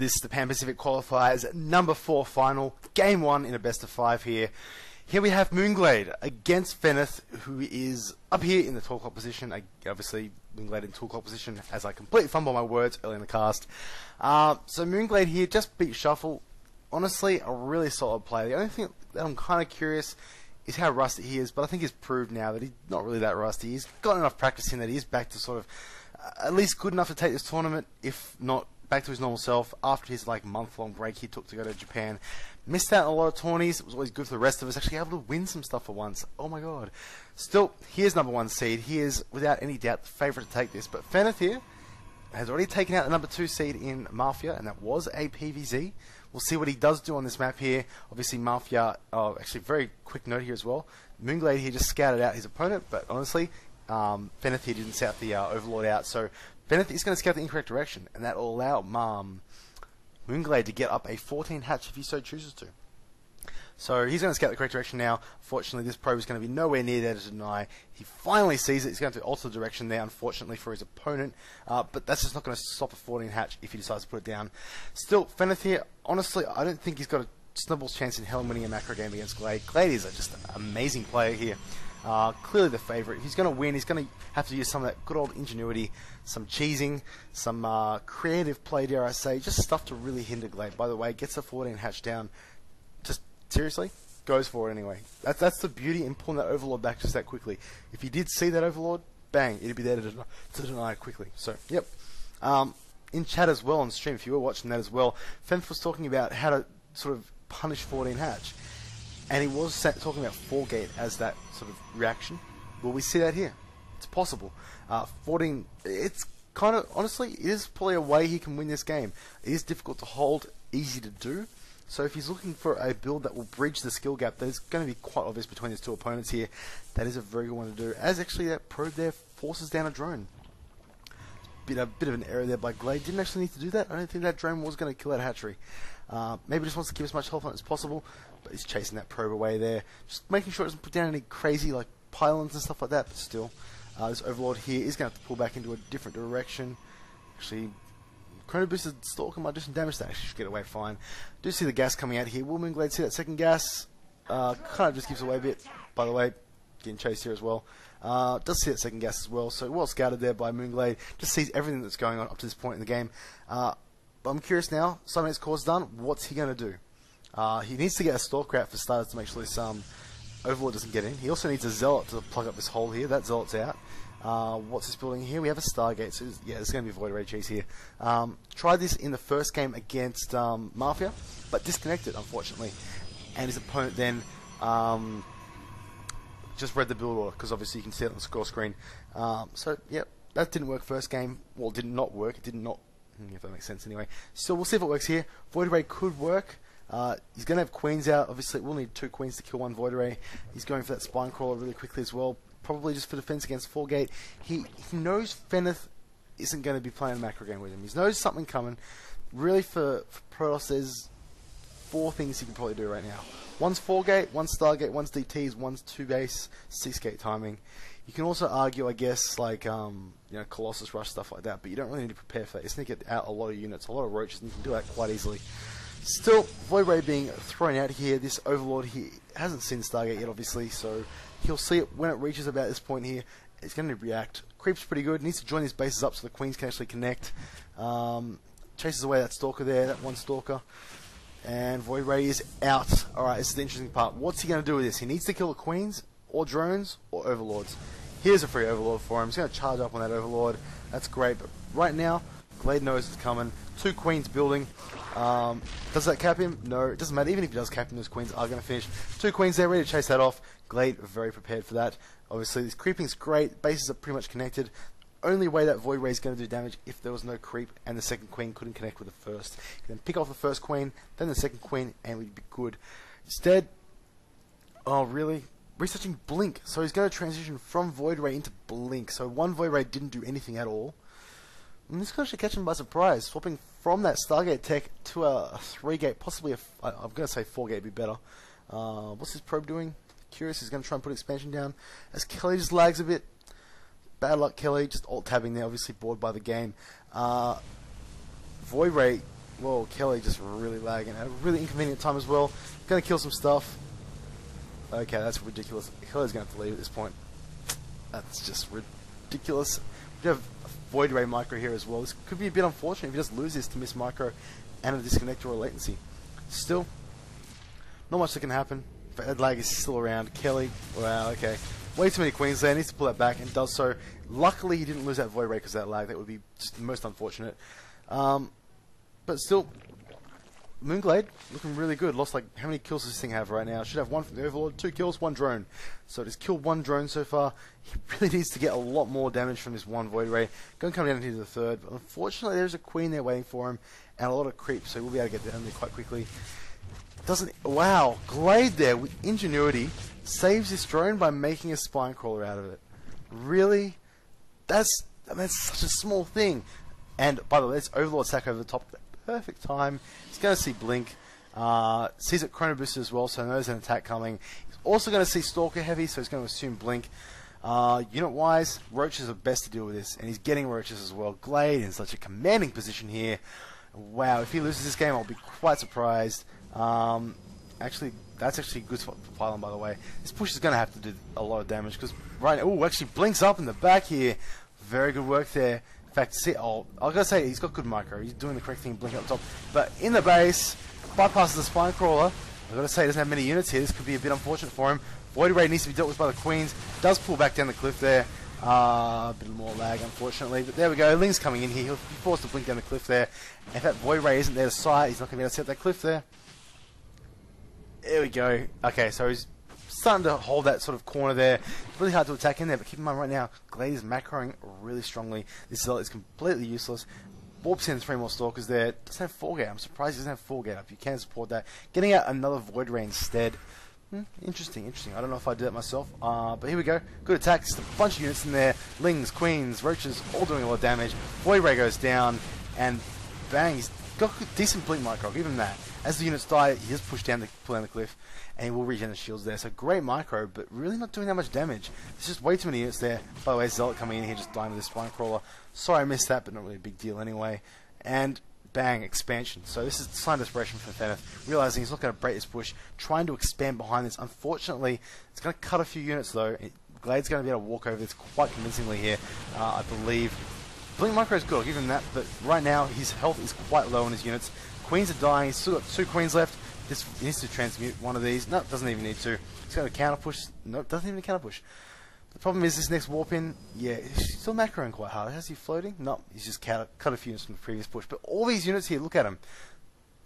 This is the Pan Pacific Qualifiers number 4 final, game 1 in a best of 5 here. Here we have Moonglade against Fenneth, who is up here in the 12 o'clock position. Obviously, Moonglade in 12 o'clock position, as I completely fumbled my words early in the cast. So Moonglade here just beat Shuffle. Honestly, a really solid player. The only thing that I'm kind of curious is how rusty he is, but I think he's proved now that he's not really that rusty. He's got enough practice in that he is back to sort of at least good enough to take this tournament, if not back to his normal self after his month-long break he took to go to Japan. Missed out on a lot of tourneys. It was always good for the rest of us, actually able to win some stuff for once. Oh my god. Still, he is number 1 seed. He is without any doubt the favourite to take this, but Fenneth here has already taken out the number 2 seed in Mafia, and that was a PVZ. We'll see what he does do on this map here. Obviously Mafia, actually very quick note here as well, Moonglade here just scouted out his opponent, but honestly Fenneth here didn't scout the Overlord out, so Fenneth is going to scout the incorrect direction, and that will allow Moonglade to get up a 14 hatch if he so chooses to. So he's going to scout the correct direction now. Fortunately, this probe is going to be nowhere near there to deny. He finally sees it. He's going to alter the direction there, unfortunately, for his opponent. But that's just not going to stop a 14 hatch if he decides to put it down. Still, Fenneth here, honestly, I don't think he's got a snowball's chance in hell in winning a macro game against Glade. Glade is just an amazing player here. Clearly the favourite. If he's going to win, he's going to have to use some of that good old ingenuity, some cheesing, some creative play, dare I say, just stuff to really hinder Glade. By the way, gets the 14 hatch down. Just seriously, goes for it anyway. That's the beauty in pulling that Overlord back just that quickly. If he did see that Overlord, bang, it'd be there to deny it quickly. So, yep. In chat as well on stream, if you were watching that as well, Fenneth was talking about how to sort of punish 14 hatch. And he was talking about 4-gate as that sort of reaction. Will we see that here? It's possible. 14, it's kind of, honestly, it is probably a way he can win this game. It is difficult to hold, easy to do. So if he's looking for a build that will bridge the skill gap that is going to be quite obvious between his two opponents here, that is a very good one to do. As actually that probe there forces down a drone. A bit of an error there by Glade. Didn't actually need to do that. I don't think that drone was going to kill that hatchery. Maybe just wants to keep as much health on it as possible, but he's chasing that probe away there. Just making sure it doesn't put down any crazy pylons and stuff like that, but still. This Overlord here is going to have to pull back into a different direction. Actually, Chrono Boosted Stalker might do some damage. That actually should get away fine. Do see the gas coming out here. Will Moonglade see that second gas? Kind of just gives away a bit. By the way, getting chased here as well. Does see that second gas as well, so well scouted there by Moonglade. Just sees everything that's going on up to this point in the game. But I'm curious now, Summon's core's done, what's he going to do? He needs to get a Stalker out for starters to make sure this Overlord doesn't get in. He also needs a Zealot to plug up this hole here. That Zealot's out. What's this building here? We have a Stargate, so yeah, there's going to be Void Ray cheese here. Tried this in the first game against Mafia, but disconnected, unfortunately. And his opponent then just read the build order, because obviously you can see it on the score screen. So, yep, that didn't work first game. Well, it did not work. It did not, if that makes sense anyway. So we'll see if it works here. Void Ray could work. He's going to have Queens out. Obviously, we'll need 2 Queens to kill 1 Void Ray. He's going for that Spine Crawler really quickly as well. Probably just for defense against 4-gate. He knows Fenneth isn't going to be playing a macro game with him. He knows something coming. Really, for Protoss, there's 4 things he can probably do right now. One's 4-gate, one's Stargate, one's DTs, one's 2-base, 6-gate timing. You can also argue, I guess, Colossus Rush, stuff like that, but you don't really need to prepare for that. You just need to get out a lot of units, a lot of roaches, and you can do that quite easily. Still, Void Ray being thrown out here, this Overlord, he hasn't seen Stargate yet, obviously, so he'll see it when it reaches about this point here. It's going to react. Creep's pretty good, needs to join his bases up so the Queens can actually connect. Chases away that Stalker there, that one Stalker. And Void Ray is out. Alright, this is the interesting part. What's he going to do with this? He needs to kill the Queens, or drones, or Overlords. Here's a free Overlord for him. He's going to charge up on that Overlord. That's great, but right now, Glade knows it's coming. 2 Queens building. Does that cap him? No, it doesn't matter. Even if he does cap him, those Queens are going to finish. 2 Queens there, ready to chase that off. Glade very prepared for that. Obviously, this creeping is great. Bases are pretty much connected. Only way that Void Ray is going to do damage if there was no creep and the second Queen couldn't connect with the first. You can then pick off the first Queen, then the second Queen, and we'd be good. Instead, oh really? Researching Blink. So he's going to transition from Void Ray into Blink. So 1 Void Ray didn't do anything at all. And this could actually catch him by surprise, swapping from that Stargate tech to a 3-gate, possibly I'm going to say 4-gate would be better. What's his probe doing? Curious, he's going to try and put expansion down. As Kelly just lags a bit. Bad luck, Kelly. Just alt-tabbing there, obviously bored by the game. Void Ray Whoa, Kelly just really lagging at a really inconvenient time as well. Gonna kill some stuff. Okay, that's ridiculous. Kelly's gonna have to leave at this point. That's just ridiculous. We have a Void Ray micro here as well. This could be a bit unfortunate if he just loses to miss micro and a disconnect or a latency. Still, not much that can happen. But lag is still around. Kelly, wow, okay. Way too many queens there. Needs to pull that back and does so. Luckily, he didn't lose that Void Ray because of that lag. That would be just the most unfortunate. But still, Moonglade looking really good. Lost like, how many kills does this thing have right now? Should have 1 from the Overlord, 2 kills, 1 drone. So it has killed 1 drone so far. He really needs to get a lot more damage from this 1 Void Ray. Going to come down into the 3rd. But unfortunately, there's a queen there waiting for him and a lot of creep, so we'll be able to get down there quite quickly. Wow, Glade there with ingenuity saves this drone by making a spine crawler out of it. Really? That's such a small thing. And by the way, it's Overlord stack over the top at the perfect time. He's going to see Blink. Sees it Chrono Boosted as well, so knows an attack coming. He's also going to see Stalker Heavy, so he's going to assume Blink. Unit-wise, Roaches are best to deal with this, and he's getting Roaches as well. Glade in such a commanding position here. Wow, if he loses this game, I'll be quite surprised. Actually, that's actually good for Pylon, by the way. This push is going to have to do a lot of damage, because right now, ooh, actually blinks up in the back here. Very good work there. In fact, see, I was going to say, he's got good micro. He's doing the correct thing, blinking up top. But in the base, bypasses the spine crawler. I've got to say, he doesn't have many units here. This could be a bit unfortunate for him. Void Ray needs to be dealt with by the queens. Does pull back down the cliff there. A bit more lag, unfortunately. But there we go. Ling's coming in here. He'll be forced to blink down the cliff there. And if that Void Ray isn't there to sight, he's not going to be able to set that cliff there. There we go. Okay, so he's starting to hold that sort of corner there. It's really hard to attack in there, but keep in mind right now, Glade is macroing really strongly. This Zealot is completely useless. Warps in 3 more Stalkers there. Doesn't have 4 gate. I'm surprised he doesn't have 4 gate up. You can support that. Getting out another Void Ray instead. Interesting. I don't know if I do that myself. But here we go. Good attack. Just a bunch of units in there. Lings, Queens, Roaches, all doing a lot of damage. Void Ray goes down, and bang, he's got decent blink micro. I'll give him that. As the units die, he just pull down the cliff, and he will regen the shields there. So great micro, but really not doing that much damage. There's just way too many units there. By the way, Zealot coming in here, just dying with this spine crawler. Sorry I missed that, but not really a big deal anyway. And bang, expansion. So this is the sign of desperation for Fenneth, realizing he's not going to break this bush, trying to expand behind this. Unfortunately, it's going to cut a few units though. Glade's going to be able to walk over this quite convincingly here, I believe. Blink micro is good, I'll give him that, but right now his health is quite low in his units. Queens are dying, he's still got 2 queens left. He needs to transmute one of these. No, doesn't even need to. He's got a counter push. Nope, doesn't even counter push. The problem is this next warp in, yeah, he's still macroing quite hard. How's he floating? No, he's just cut a few units from the previous push. But all these units here, look at them.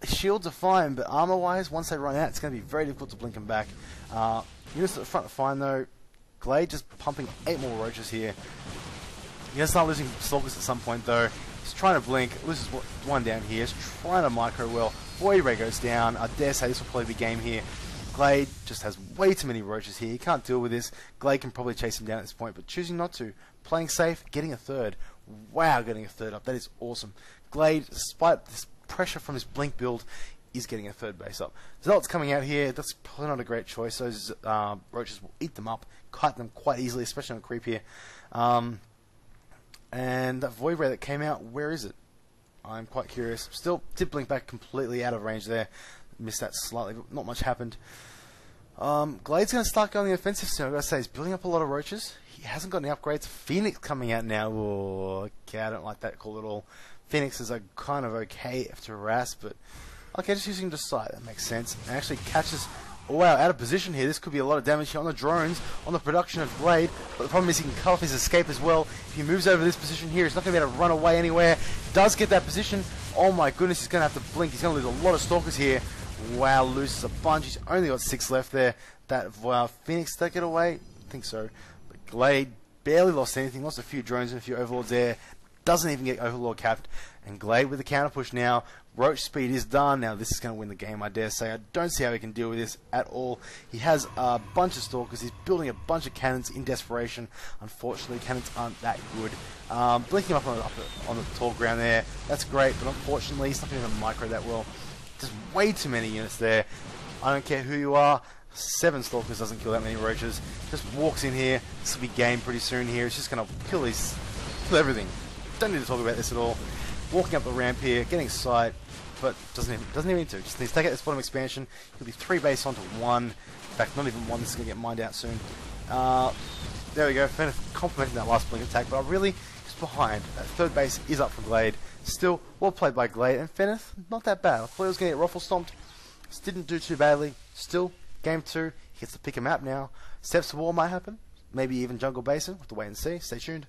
Shields are fine, but armor-wise, once they run out, it's going to be very difficult to blink them back. Units at the front are fine though. Glade just pumping 8 more Roaches here. He's going to start losing Stalkers at some point though. He's trying to blink, loses 1 down here. He's trying to micro well. Void Ray goes down. I dare say this will probably be game here. Glade just has way too many Roaches here. He can't deal with this. Glade can probably chase him down at this point, but choosing not to. Playing safe, getting a 3rd. Wow, getting a 3rd up. That is awesome. Glade, despite this pressure from his blink build, is getting a 3rd base up. Zealot's coming out here. That's probably not a great choice. Those Roaches will eat them up, kite them quite easily, especially on creep here. And that Void Ray that came out, where is it? I'm quite curious. Still did blink back completely out of range there. Missed that slightly, but not much happened. Glade's going to start going the offensive soon. I've got to say, he's building up a lot of Roaches. He hasn't got any upgrades. Phoenix coming out now. Oh, okay, I don't like that call at all. Phoenixes are kind of okay after harass, but okay, just using the sight. That makes sense. And actually catches. Oh, wow, out of position here. This could be a lot of damage here on the drones, on the production of Glade. But the problem is he can cut off his escape as well. If he moves over this position here, he's not going to be able to run away anywhere. Does get that position. Oh my goodness, he's going to have to blink. He's going to lose a lot of Stalkers here. Wow, loses a bunch. He's only got 6 left there. That Phoenix, did that get away? I think so. But Glade barely lost anything. Lost a few drones and a few Overlords there. Doesn't even get Overlord capped. And Glade with the counter push now. Roach speed is done. Now this is going to win the game, I dare say. I don't see how he can deal with this at all. He has a bunch of Stalkers. He's building a bunch of cannons in desperation. Unfortunately, cannons aren't that good. Blinking up on the tall ground there. That's great, but unfortunately, he's not going to micro that well. There's way too many units there. I don't care who you are. 7 Stalkers doesn't kill that many Roaches. Just walks in here. This will be game pretty soon here. It's just going to kill everything. Don't need to talk about this at all. Walking up the ramp here, getting sight. but doesn't even need to. Just needs to take out this bottom expansion. He'll be 3 base onto 1. In fact, not even 1. This is going to get mined out soon. There we go. Fenneth complementing that last blink attack, but really just behind. That 3rd base is up for Glade. Still, well played by Glade, and Fenneth, not that bad. I thought he was going to get ruffle stomped. Just didn't do too badly. Still, game 2, he gets to pick a map now. Steps to War might happen. Maybe even Jungle Basin. We'll have to wait and see. Stay tuned.